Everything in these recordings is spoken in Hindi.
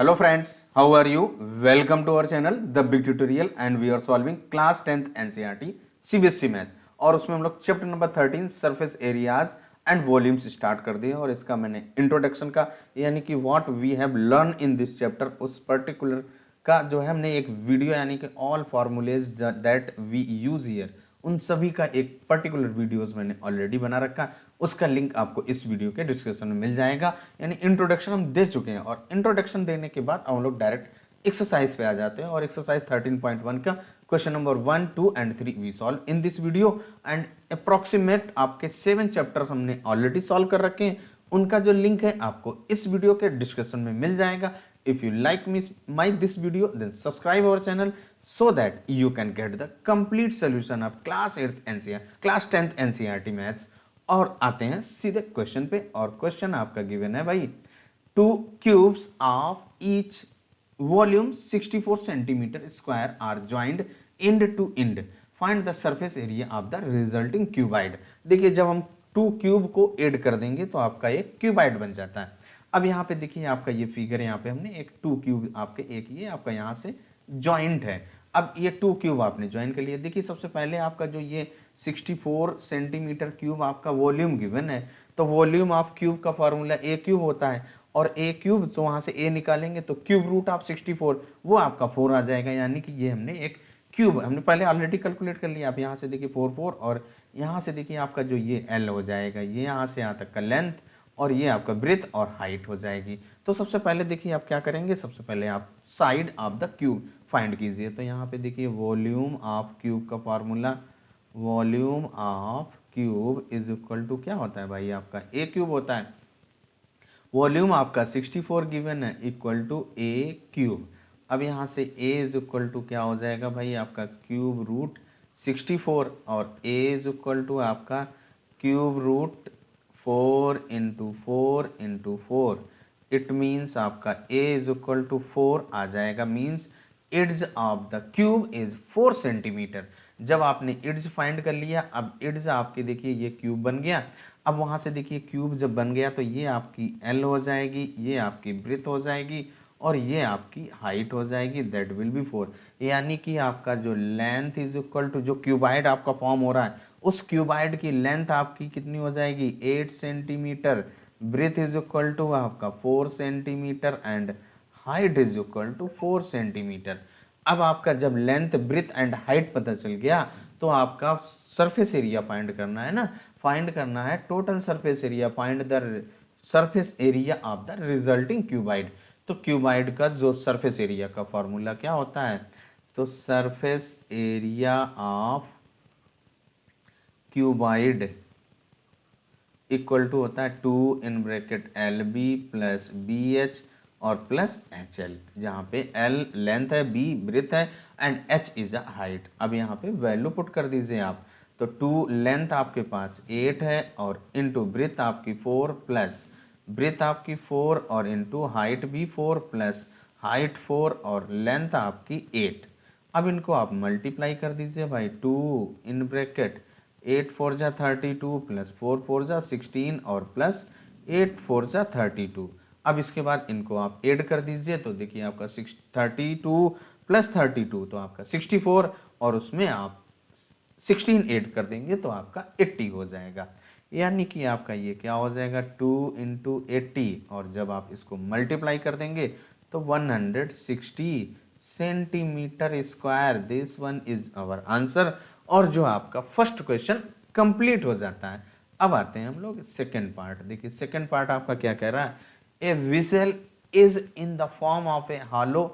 Hello friends, how are you? Welcome to our channel The Big Tutorial and we are solving class 10th NCERT CBSE math और उसमें हम लोग chapter number 13 surface areas and volumes start कर दिए और इसका मैंने इंट्रोडक्शन का यानी कि what we have learn in this chapter उस पर्टिकुलर का जो है हमने एक वीडियो यानी कि all formulas that we use here उन सभी का एक पर्टिकुलर वीडियोस मैंने ऑलरेडी बना रखा। उसका लिंक आपको इस वीडियो के डिस्क्रिप्शन में मिल जाएगा। यानी इंट्रोडक्शन हम दे चुके हैं और इंट्रोडक्शन देने के बाद हम लोग डायरेक्ट एक्सरसाइज पे आ जाते हैं और एक्सरसाइज 13.1 का question number 1, 2 and 3 we solve in this video and approximate आपके 7 चैप्टर्स हमने ऑलरेडी सॉल्व कर रखे हैं। उनका जो लिंक है आपको इस वीडियो के डिस्क्रिप्शन में मिल जाएगा। If you like this video, then subscribe our channel so that you can get the complete solution of class 10th NCERT maths। और आते हैं सीधे क्वेश्चन पे और क्वेश्चन आपका गिवन है भाई, 2 cubes of each volume 64 centimeter square are joined end to end. Find the surface area of the resulting cuboid। देखिए जब हम 2 क्यूब को ऐड कर देंगे तो आपका एक क्यूबाइड बन जाता है। अब यहाँ पे देखिए आपका ये फिगर यहाँ पे हमने एक 2 क्यूब आपके एक ये आपका यहाँ से जॉइंट है। अब ये 2 क्यूब आपने ज्वाइन कर लिया। देखिए सबसे पहले आपका जो ये 64 सेंटीमीटर क्यूब आपका वॉल्यूम गिवन है तो वॉल्यूम ऑफ क्यूब का फॉर्मूला ए क्यूब होता है और ए क्यूब तो वहाँ से ए निकालेंगे तो क्यूब रूट ऑफ 64 वो आपका 4 आ जाएगा। यानी कि ये हमने एक क्यूब हमने पहले ऑलरेडी कैलकुलेट कर लिया। आप यहाँ से देखिए 4 और यहाँ से देखिए आपका जो ये एल हो जाएगा, ये यहाँ से यहाँ तक का लेंथ और ये आपका ब्रेथ और हाइट हो जाएगी। तो सबसे पहले देखिए आप क्या करेंगे, सबसे पहले आप side of the cube find कीजिए। तो यहाँ पे देखिए वॉल्यूम ऑफ क्यूब का formula, volume of cube is equal to क्या होता है भाई, आपका ए क्यूब होता है। वॉल्यूम आपका 64 गिवन है इक्वल टू ए क्यूब। अब यहाँ से ए इज इक्वल टू क्या हो जाएगा भाई, आपका क्यूब रूट 64 और ए इज इक्वल टू आपका cube root 4 into 4 into 4। It means आपका a इज इक्वल टू 4 आ जाएगा। Means edges of the cube is 4 centimetre. जब आपने इड्स फाइंड कर लिया, अब इड्स आपके देखिए ये क्यूब बन गया। अब वहाँ से देखिए क्यूब जब बन गया तो ये आपकी L हो जाएगी, ये आपकी ब्रेथ हो जाएगी और ये आपकी हाइट हो जाएगी, दैट विल बी 4। यानी कि आपका जो लेंथ इज इक्वल टू जो क्यूबाइड आपका फॉर्म हो रहा है उस क्यूबाइड की लेंथ आपकी कितनी हो जाएगी 8 centimetre, breadth is equal to आपका 4 centimetre and height is equal to 4 centimetre. अब आपका जब लेंथ ब्रेथ एंड हाइट पता चल गया तो आपका सरफेस एरिया फाइंड करना है ना, फाइंड करना है total surface area, find the surface area of the resulting cuboid. तो क्यूबाइड का जो सरफेस एरिया का फॉर्मूला क्या होता है, तो surface area of cuboid equal to होता है 2 in bracket L B plus B H और प्लस एच एल, जहाँ पे एल लेंथ है, बी ब्रेथ है and H is a height. अब यहाँ पे वैल्यू पुट कर दीजिए आप। तो 2 लेंथ आपके पास 8 है और इनटू ब्रेथ आपकी 4 प्लस ब्रेथ आपकी 4 और इनटू हाइट भी 4 प्लस हाइट 4 और लेंथ आपकी 8। अब इनको आप मल्टीप्लाई कर दीजिए भाई। 2 इन ब्रैकेट 8 4 जा 32 प्लस 4 4 जा 16 और प्लस 8 4 जा 32। अब इसके बाद इनको आप ऐड कर दीजिए तो देखिए आपका 32 प्लस 32 तो आपका 64 और उसमें आप 16 ऐड कर देंगे तो आपका 80 हो जाएगा। यानी कि आपका ये क्या हो जाएगा 2 इंटू 80 और जब आप इसको मल्टीप्लाई कर देंगे तो 160 centimetre square. This one is our answer और जो आपका फर्स्ट क्वेश्चन कंप्लीट हो जाता है। अब आते हैं हम लोग सेकेंड पार्ट। देखिए सेकेंड पार्ट आपका क्या कह रहा है, a whistle is in the form of a hollow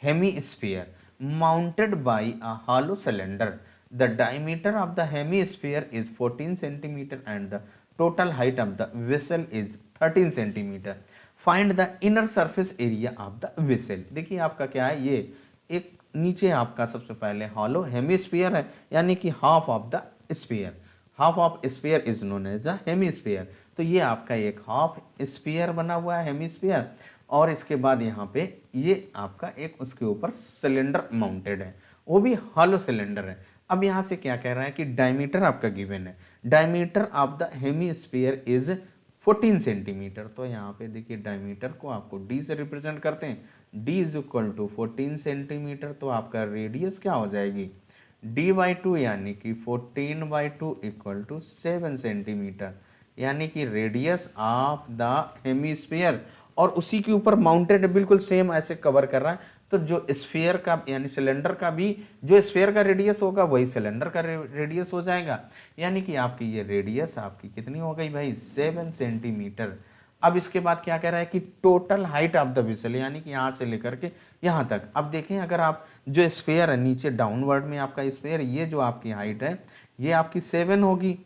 hemisphere mounted by a hollow cylinder. The diameter of the hemisphere is 14 centimetre and the total height of the whistle is 13 centimetre. Find the inner surface area of the whistle. देखिए आपका क्या है, ये एक नीचे आपका सबसे पहले हॉलो हेमीस्फीयर है यानी कि half of the sphere, half of sphere is known as a hemisphere. तो ये आपका एक हाफ स्फीयर बना हुआ है हेमीस्फीयर और इसके बाद यहाँ पे ये आपका एक उसके ऊपर सिलेंडर माउंटेड है, वो भी हॉलो सिलेंडर है। अब यहाँ से क्या कह रहा है कि डायमीटर आपका गिवन है, diameter of the hemisphere is 14 centimetre. तो यहाँ पे देखिए डायमीटर को आपको डी से रिप्रेजेंट करते हैं, D is equal to 14 centimetre. तो आपका रेडियस क्या हो जाएगी, डी बाई टू यानी कि 14/2 इक्वल टू 7 सेंटीमीटर, यानी कि रेडियस ऑफ द हेमीस्फीयर, और उसी के ऊपर माउंटेड है, बिल्कुल सेम ऐसे कवर कर रहा है। तो जो स्फीयर का यानी सिलेंडर का भी जो स्फीयर का रेडियस होगा वही सिलेंडर का रेडियस हो जाएगा, यानी कि आपकी ये रेडियस आपकी कितनी हो गई भाई, 7 सेंटीमीटर। अब इसके बाद क्या कह रहा है कि total height of the whistle, यानी कि यहाँ से लेकर के यहाँ तक। अब देखें अगर आप जो स्फीयर है नीचे डाउनवर्ड में आपका स्फीयर, ये जो आपकी हाइट है ये आपकी 7 होगी,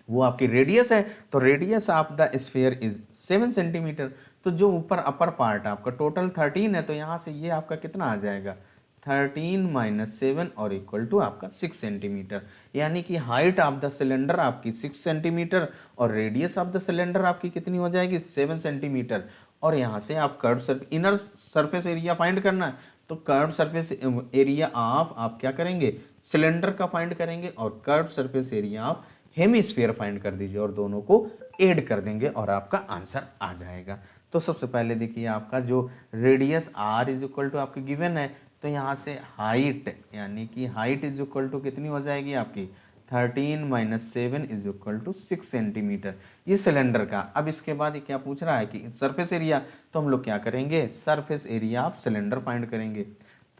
वो आपकी रेडियस है, तो radius of the sphere is 7 centimetre. तो जो ऊपर अपर पार्ट आपका टोटल 13 है, तो यहाँ से ये आपका कितना आ जाएगा, 13 माइनस 7 और इक्वल टू आपका 6 सेंटीमीटर, यानी कि हाइट ऑफ द सिलेंडर आपकी 6 सेंटीमीटर और रेडियस ऑफ द सिलेंडर आपकी कितनी हो जाएगी, 7 सेंटीमीटर। और यहाँ से आप curve inner surface area find करना है, तो कर्व सरफेस एरिया आप क्या करेंगे, सिलेंडर का फाइंड करेंगे, और कर्व सरफेस एरिया आप हेमीस्फीयर फाइंड कर दीजिए और दोनों को ऐड कर देंगे और आपका आंसर आ जाएगा। तो सबसे पहले देखिए आपका जो radius r is equal to आपके गिवन है, तो यहाँ से हाइट यानी कि हाइट इज इक्वल टू कितनी हो जाएगी आपकी, 13 minus 7 is equal to 6 centimetre, ये सिलेंडर का। अब इसके बाद ये क्या पूछ रहा है कि सरफेस एरिया, तो हम लोग क्या करेंगे, सरफेस एरिया आप सिलेंडर फाइंड करेंगे।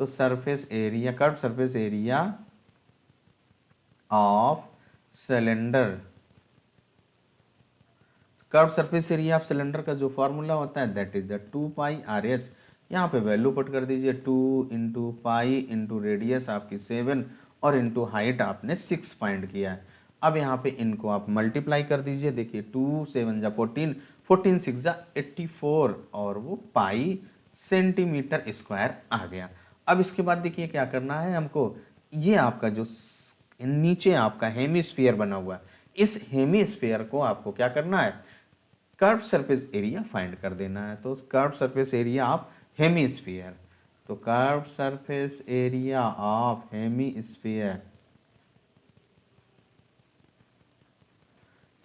तो surface area, curve surface area of cylinder, curve surface area of cylinder का जो फॉर्मूला होता है दैट इज द 2πRH। यहाँ पे वैल्यू पुट कर दीजिए, 2 इंटू पाई इंटू रेडियस आपकी 7 और इंटू हाइट आपने 6 फाइंड किया है। अब यहाँ पे इनको आप मल्टीप्लाई कर दीजिए, देखिए 2 7 जा 14, 14 6 जा 84 और वो पाई सेंटीमीटर स्क्वायर आ गया। अब इसके बाद देखिए क्या करना है हमको, ये आपका जो नीचे आपका हेमीस्फीयर बना हुआ है, इस हेमीस्फीयर को आपको क्या करना है, कर्व सरफेस एरिया फाइंड कर देना है। तो curve surface area of hemisphere, तो curve surface area of hemisphere,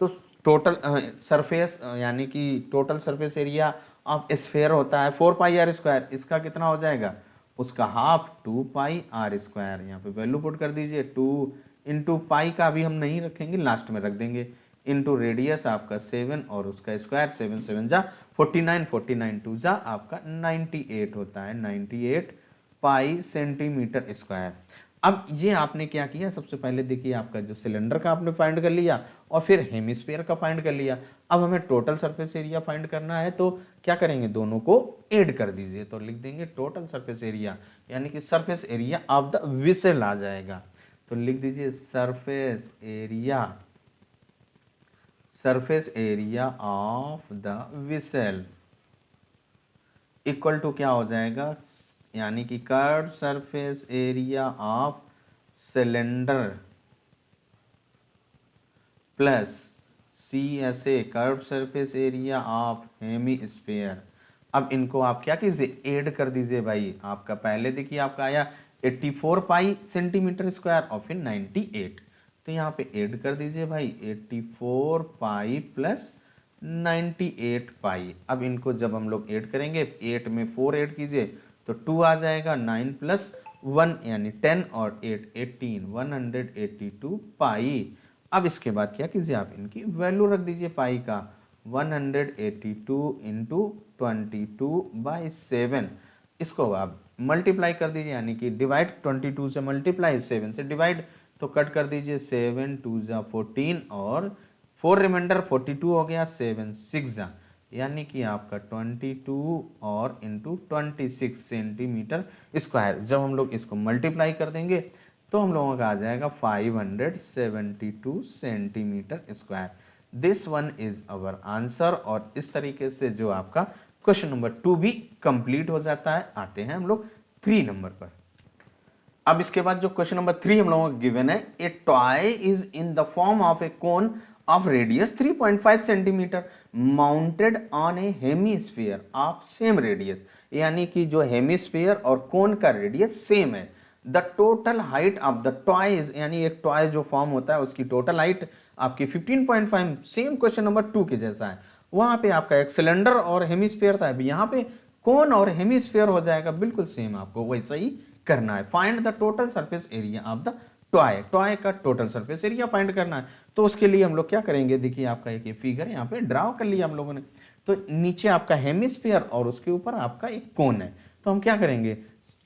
तो टोटल सरफेस यानी कि total surface area of sphere होता है 4πr², इसका कितना हो जाएगा, उसका हाफ 2πr²। यहाँ पे वैल्यू पुट कर दीजिए, 2 इंटू पाई का भी हम नहीं रखेंगे, लास्ट में रख देंगे, इंटू रेडियस आपका 7 और उसका स्क्वायर, 7 7 जा 49, 49 2 जा आपका 98 होता है, 98 पाई सेंटीमीटर स्क्वायर। अब ये आपने क्या किया, सबसे पहले देखिए आपका जो सिलेंडर का आपने फाइंड कर लिया और फिर हेमिस्फीयर का फाइंड कर लिया। अब हमें टोटल सरफेस एरिया फाइंड करना है, तो क्या करेंगे, दोनों को ऐड कर दीजिए। तो लिख देंगे टोटल सरफेस एरिया, यानी कि surface area of the whistle आ जाएगा। तो लिख दीजिए surface area of the whistle equal to क्या हो जाएगा, यानी कि curve surface area of cylinder plus CSA curve surface area of hemisphere. अब इनको आप क्या कीजिए, ऐड कर दीजिए भाई। आपका पहले देखिए आपका आया 84 पाई सेंटीमीटर स्क्वायर और फिर 98, तो यहाँ पे ऐड कर दीजिए भाई 84 पाई प्लस 98 पाई। अब इनको जब हम लोग ऐड करेंगे, 8 में 4 ऐड कीजिए तो 2 आ जाएगा, 9 प्लस 1 यानी 10 और 8 18, 182 पाई। अब इसके बाद क्या कीजिए, आप इनकी वैल्यू रख दीजिए पाई का, 182 इंटू 22/7। इसको आप मल्टीप्लाई कर दीजिए, यानी कि डिवाइड 22 से मल्टीप्लाई, 7 से डिवाइड, तो कट कर दीजिए, 7 2 जा 14 और 4 रिमाइंडर 42 हो गया, 7 6 जा, यानी कि आपका 22 और इंटू 26 सेंटीमीटर स्क्वायर। जब हम लोग इसको मल्टीप्लाई कर देंगे तो हम लोगों का आ जाएगा 572 centimetre square. This one is our answer. और इस तरीके से जो आपका क्वेश्चन नंबर 2 भी कंप्लीट हो जाता है। आते हैं हम लोग 3 नंबर पर। अब इसके बाद जो क्वेश्चन नंबर 3 हम लोगों को गिवन है, ए toy is in the form of A cone of radius 3.5 centimetre mounted on A hemisphere of same radius, यानी कि जो हेमीस्फीयर और कोन का रेडियस सेम है। The total height of the toy is, यानी एक टॉय जो फॉर्म होता है उसकी टोटल हाइट आपकी 15.5 सेम क्वेश्चन नंबर 2 के जैसा है। वहां पे आपका एक सिलेंडर और हेमिस्फीयर था, अभी यहाँ पे कोन और हेमिस्फीयर हो जाएगा, बिल्कुल सेम आपको वैसा ही करना है। Find the total surface area of the toy, toy का टोटल सरफेस एरिया फाइंड करना है। तो उसके लिए हम लोग क्या करेंगे, देखिए आपका एक फिगर यहाँ पे ड्रॉ कर लिया हम लोगों ने। तो नीचे आपका हेमिस्फीयर और उसके ऊपर आपका एक कोन है, तो हम क्या करेंगे,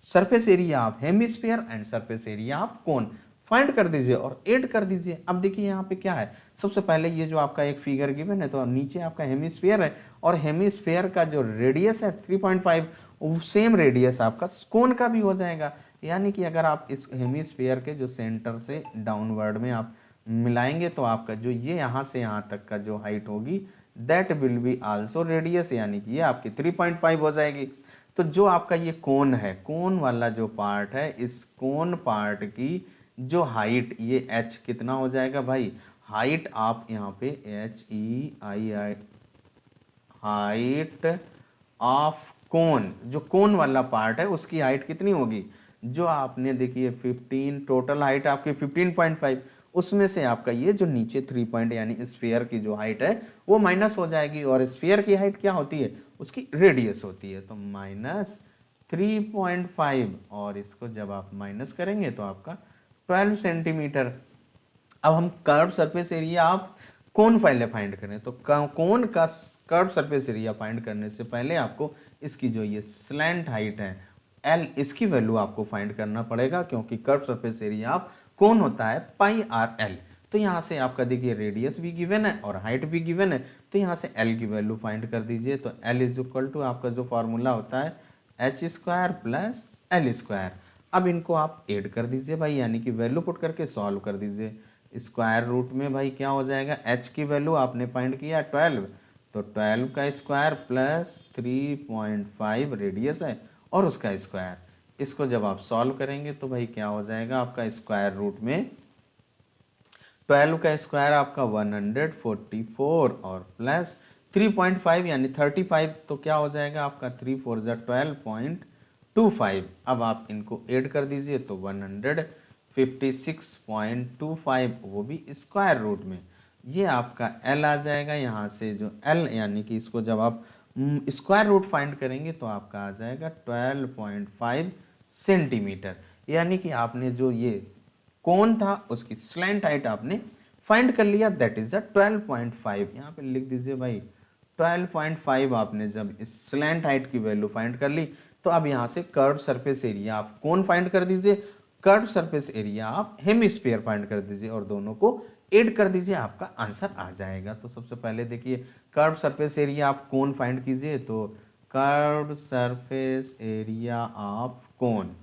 surface area of hemisphere and surface area of cone find कर दीजिए और ऐड कर दीजिए। अब देखिए यहाँ पे क्या है, सबसे पहले ये जो आपका एक फिगर गिवन है, तो नीचे आपका हेमिस्फीयर है और हेमिस्फीयर का जो रेडियस है 3.5, सेम रेडियस आपका कोन का भी हो जाएगा। यानी कि अगर आप इस हेमिस्फीयर के जो सेंटर से डाउनवर्ड में आप मिलाएंगे तो आपका जो ये यहाँ से यहाँ तक का जो हाइट होगी that will be also radius, यानी कि ये आपकी 3.5 हो जाएगी। तो जो आपका ये कोन है, कोन वाला जो पार्ट है, इस कोन पार्ट की जो हाइट ये h कितना हो जाएगा भाई, हाइट आप यहाँ पे HEII, हाइट ऑफ कोन, जो कोन वाला पार्ट है उसकी हाइट कितनी होगी, जो आपने देखिए 15 टोटल हाइट आपकी 15.5, उसमें से आपका ये जो नीचे 3 पॉइंट यानी स्फीयर की जो हाइट है वो माइनस हो जाएगी। और स्फीयर की हाइट क्या होती है, उसकी रेडियस होती है, तो -3.5 और इसको जब आप माइनस करेंगे तो आपका 12 सेंटीमीटर। अब हम कर्व सरफेस एरिया आप कोन पहले फाइंड करें, तो कोन का कर्व सरफेस एरिया फाइंड करने से पहले आपको इसकी जो ये स्लैंट हाइट है L, इसकी वैल्यू आपको फाइंड करना पड़ेगा, क्योंकि कर्व सरफेस एरिया आप कोन होता है पाई आर एल। तो यहाँ से आपका देखिए रेडियस भी गिवन है और हाइट भी गिवन है, तो यहाँ से L की वैल्यू फाइंड कर दीजिए। तो L इज इक्वल टू आपका जो फॉर्मूला होता है h² प्लस L²। अब इनको आप ऐड कर दीजिए भाई, यानी कि वैल्यू पुट करके सॉल्व कर दीजिए। स्क्वायर रूट में भाई क्या हो जाएगा, h की वैल्यू आपने फाइंड किया 12, तो 12 का स्क्वायर प्लस 3.5 रेडियस है और उसका स्क्वायर, इसको जब आप सॉल्व करेंगे तो भाई क्या हो जाएगा आपका स्क्वायर रूट में 12 का स्क्वायर आपका 144 और प्लस 3.5 यानी 35, तो क्या हो जाएगा आपका 3 4 12.25। अब आप इनको ऐड कर दीजिए तो 156.25, वो भी स्क्वायर रूट में। ये आपका L आ जाएगा, यहाँ से जो L यानी कि इसको जब आप स्क्वायर रूट फाइंड करेंगे तो आपका आ जाएगा 12.5 सेंटीमीटर। यानी कि आपने जो ये कोन था उसकी स्लैंट हाइट आपने फाइंड कर लिया, दैट इज द 12.5। यहाँ पे लिख दीजिए भाई 12.5। आपने जब इस स्लैंट हाइट की वैल्यू फाइंड कर ली तो अब यहाँ से कर्व सरफेस एरिया आप कोन फाइंड कर दीजिए, कर्व सरफेस एरिया आप हेमिस्फीयर फाइंड कर दीजिए और दोनों को ऐड कर दीजिए, आपका आंसर आ जाएगा। तो सबसे पहले देखिए कर्व सरफेस एरिया आप कोन फाइंड कीजिए, तो कर्व सरफेस एरिया ऑफ कोन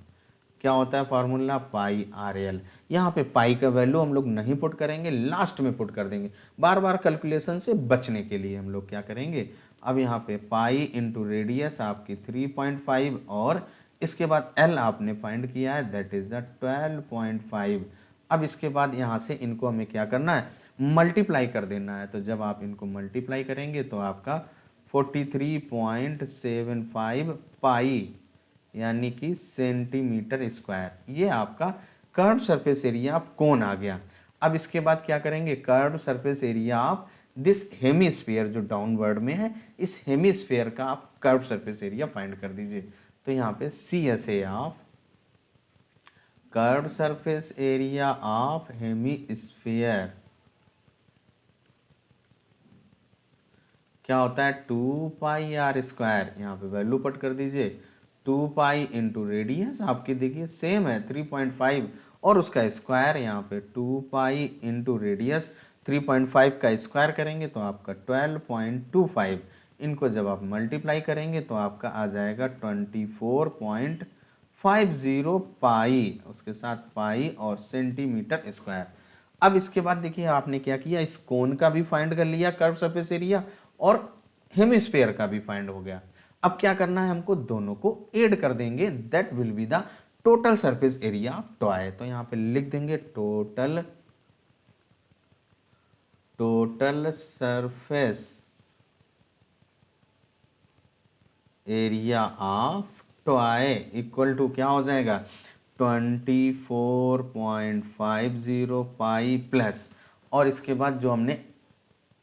क्या होता है फॉर्मूला पाई आर एल। यहाँ पे पाई का वैल्यू हम लोग नहीं पुट करेंगे, लास्ट में पुट कर देंगे, बार बार कैलकुलेशन से बचने के लिए हम लोग क्या करेंगे। अब यहाँ पे पाई इंटू रेडियस आपकी 3.5 और इसके बाद एल आपने फाइंड किया है दैट इज द 12.5। अब इसके बाद यहाँ से इनको हमें क्या करना है, मल्टीप्लाई कर देना है। तो जब आप इनको मल्टीप्लाई करेंगे तो आपका 43.75 पाई यानी कि सेंटीमीटर स्क्वायर, ये आपका curve surface area of cone आ गया। अब इसके बाद क्या करेंगे, curve surface area of this hemisphere जो डाउनवर्ड में है, इस हेमिस्फीयर का आप कर्व सरफेस एरिया फाइंड कर दीजिए। तो यहाँ पे CSA of curve surface area of hemisphere क्या होता है 2 पाई आर स्क्वायर। यहाँ पे वैल्यू पुट कर दीजिए, 2 पाई इंटू रेडियस आपकी देखिए सेम है 3.5 और उसका स्क्वायर यहाँ पे 2 पाई इंटू रेडियस 3.5 का स्क्वायर करेंगे तो आपका 12.25। इनको जब आप मल्टीप्लाई करेंगे तो आपका आ जाएगा 24.50 पाई, उसके साथ पाई और सेंटीमीटर स्क्वायर। अब इसके बाद देखिए आपने क्या किया, इस कोन का भी फाइंड कर लिया कर्व सरफेस एरिया और हेमिस्फीयर का भी फाइंड हो गया। अब क्या करना है, हमको दोनों को ऐड कर देंगे, that will be the total surface area of toy. तो यहां पे लिख देंगे total surface area of toy equal to क्या हो जाएगा 24.50 पाई प्लस, और इसके बाद जो हमने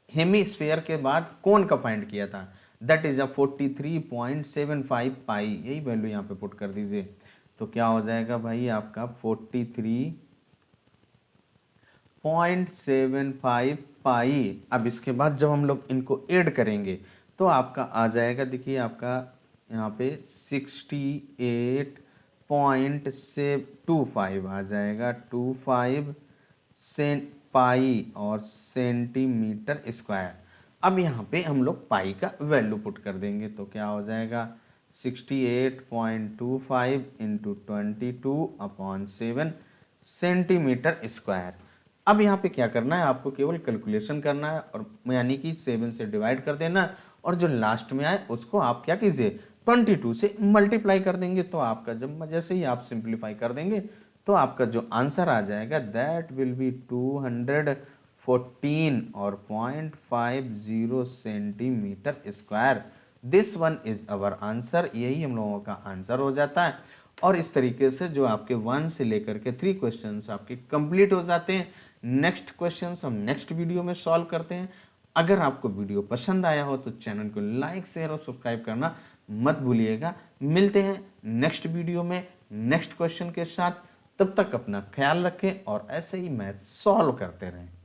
हेमीस्फीयर के बाद कोन का फाइंड किया था, दैट इज अ 43.75 पाई, यही वैल्यू यहाँ पे पुट कर दीजिए। तो क्या हो जाएगा भाई आपका 43.75 पाई। अब इसके बाद जब हम लोग इनको ऐड करेंगे तो आपका आ जाएगा, देखिए आपका यहाँ पे 68.25 आ जाएगा, 25 पाई और सेंटीमीटर स्क्वायर। अब यहाँ पे हम लोग पाई का वैल्यू पुट कर देंगे तो क्या हो जाएगा 68.25 इंटू 22/7 सेंटीमीटर स्क्वायर। अब यहाँ पे क्या करना है, आपको केवल कैलकुलेशन करना है और यानी कि 7 से डिवाइड कर देना है और जो लास्ट में आए उसको आप क्या कीजिए 22 से मल्टीप्लाई कर देंगे। तो आपका जब जैसे ही आप सिंप्लीफाई कर देंगे तो आपका जो आंसर आ जाएगा दैट विल बी 214 और 0.50 centimetre square. This one is our answer, यही हम लोगों का आंसर हो जाता है। और इस तरीके से जो आपके 1 से लेकर के 3 क्वेश्चंस आपके कंप्लीट हो जाते हैं। नेक्स्ट क्वेश्चंस हम नेक्स्ट वीडियो में सॉल्व करते हैं। अगर आपको वीडियो पसंद आया हो तो चैनल को लाइक शेयर और सब्सक्राइब करना मत भूलिएगा। मिलते हैं नेक्स्ट वीडियो में नेक्स्ट क्वेश्चन के साथ। तब तक अपना ख्याल रखें और ऐसे ही मैथ सॉल्व करते रहें।